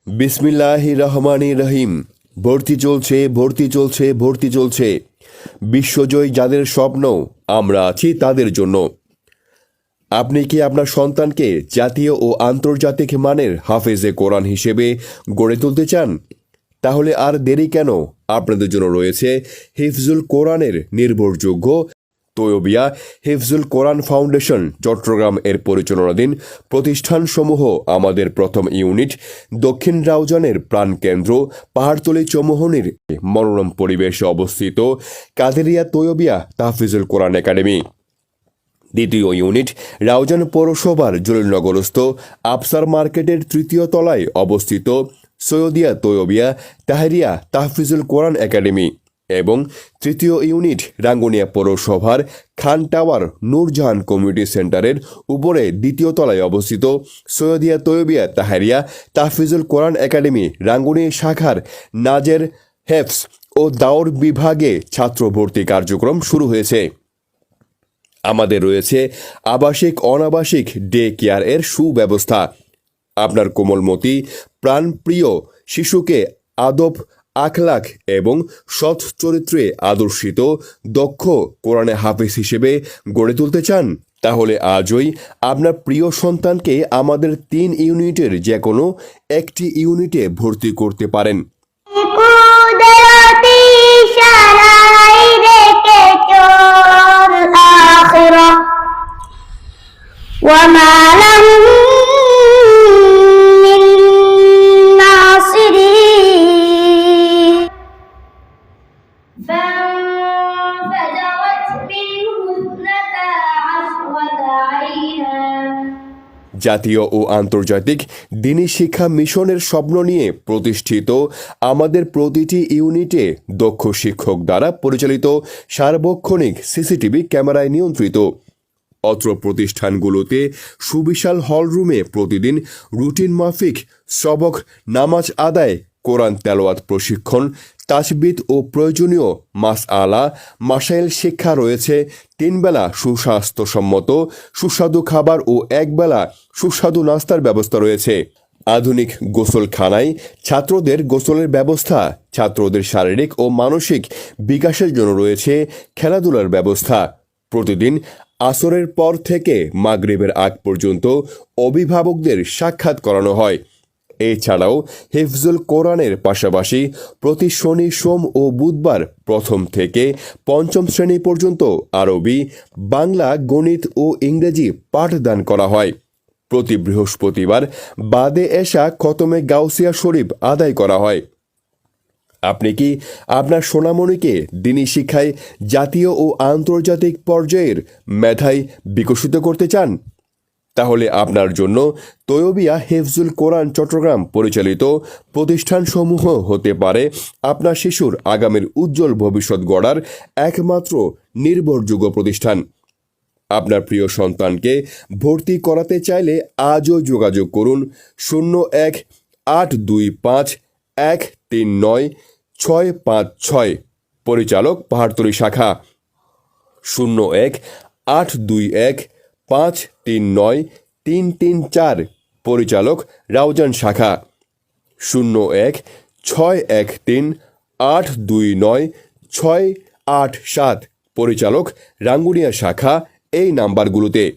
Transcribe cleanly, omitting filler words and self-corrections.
বিসমিল্লাহির রহমানির রহিম। ভর্তি চলছে, ভর্তি চলছে, ভর্তি চলছে। বিশ্বজয়ী যাদের স্বপ্ন, আমরা আছি তাদের জন্য। আপনি কি আপনার সন্তানকে জাতীয় ও আন্তর্জাতিক মানের হাফেজে কোরআন হিসেবে গড়ে তুলতে চান? তাহলে আর দেরি কেন? আপনাদের জন্য রয়েছে হিফজুল কোরআনের নির্ভরযোগ্য তৈয়বিয়া হিফজুল কোরআন ফাউন্ডেশন চট্টগ্রাম এর পরিচালনাধীন প্রতিষ্ঠানসমূহ। আমাদের প্রথম ইউনিট দক্ষিণ রাউজানের প্রাণকেন্দ্র পাহাড়তলী চৌমুহনীর মনোরম পরিবেশে অবস্থিত কাদেরিয়া তৈয়বিয়া তাহফিজুল কোরআন একাডেমি। দ্বিতীয় ইউনিট রাউজান পৌরসভার জলিলনগরস্থ আফসার মার্কেটের তৃতীয় তলায় অবস্থিত সৈয়দিয়া তৈয়বিয়া তাহেরিয়া তাহফিজুল কোরআন একাডেমি এবং তৃতীয় ইউনিট রাঙ্গুনিয়া পৌরসভার খান টাওয়ার নূরজাহান কমিউনিটি সেন্টারের উপরে দ্বিতীয় তলায় অবস্থিত সৈয়দিয়া তৈয়বিয়া তাহেরিয়া তাহফিজুল কোরআন একাডেমি রাঙ্গুনিয়া শাখার নাজের হেফস ও দাওর বিভাগে ছাত্র ভর্তি কার্যক্রম শুরু হয়েছে। আমাদের রয়েছে আবাসিক অনাবাসিক ডে কেয়ার এর সুব্যবস্থা। আপনার কোমলমতি প্রাণপ্রিয় শিশুকে আদব আখলাক এবং সৎ চরিত্রে আদর্শিত দক্ষ কোরআনে হাফেজ হিসেবে গড়ে তুলতে চান? তাহলে আজই আপনার প্রিয় সন্তানকে আমাদের 3 ইউনিটের যে কোনো একটি ইউনিটে ভর্তি করতে পারেন। জাতীয় ও আন্তর্জাতিক দ্বীনি শিক্ষা মিশনের স্বপ্ন নিয়ে প্রতিষ্ঠিত আমাদের প্রতিটি ইউনিটে দক্ষ শিক্ষক দ্বারা পরিচালিত সার্বক্ষণিক সিসিটিভি ক্যামেরায় নিয়ন্ত্রিত। অত্র প্রতিষ্ঠানগুলোতে সুবিশাল হলরুমে প্রতিদিন রুটিন মাফিক সবক, নামাজ আদায়, কোরআন তেলাওয়াত প্রশিক্ষণ, তাসবিদ ও প্রয়োজনীয় মাসআলা মাসাইল শিক্ষা রয়েছে। 3 বেলা সুস্বাস্থ্যসম্মত সুস্বাদু খাবার ও 1 বেলা সুস্বাদু নাস্তার ব্যবস্থা রয়েছে। আধুনিক গোসলখানায় ছাত্রদের গোসলের ব্যবস্থা। ছাত্রদের শারীরিক ও মানসিক বিকাশের জন্য রয়েছে খেলাধুলার ব্যবস্থা। প্রতিদিন আসরের পর থেকে মাগরিবের আগ পর্যন্ত অভিভাবকদের সাক্ষাৎ করানো হয়। এছাড়াও হিফজুল কোরআনের পাশাপাশি প্রতি শনি, সোম ও বুধবার 1ম থেকে 5ম শ্রেণী পর্যন্ত আরবি, বাংলা, গণিত ও ইংরেজি পাঠদান করা হয়। প্রতি বৃহস্পতিবার বাদে এশা খতমে গাউসিয়া শরীফ আদায় করা হয়। আপনি কি আপনার সোনামণিকে দ্বীনি শিক্ষায় জাতীয় ও আন্তর্জাতিক পর্যায়ের মেধায় বিকশিত করতে চান? তাহলে আপনার জন্য তৈয়বিয়া হিফজুল কোরআন চট্টগ্রাম পরিচালিত প্রতিষ্ঠানসমূহ হতে পারে আপনার শিশুর আগামীর উজ্জ্বল ভবিষ্যৎ গড়ার একমাত্র নির্ভরযোগ্য প্রতিষ্ঠান। আপনার প্রিয় সন্তানকে ভর্তি করাতে চাইলে আজও যোগাযোগ করুন 01-825-139-656, পরিচালক পাহাড়তলী শাখা, 01-821-539-334, পরিচালক রাউজান শাখা, 01-613-829-687, পরিচালক রাঙ্গুনিয়া শাখা। এই নাম্বারগুলোতে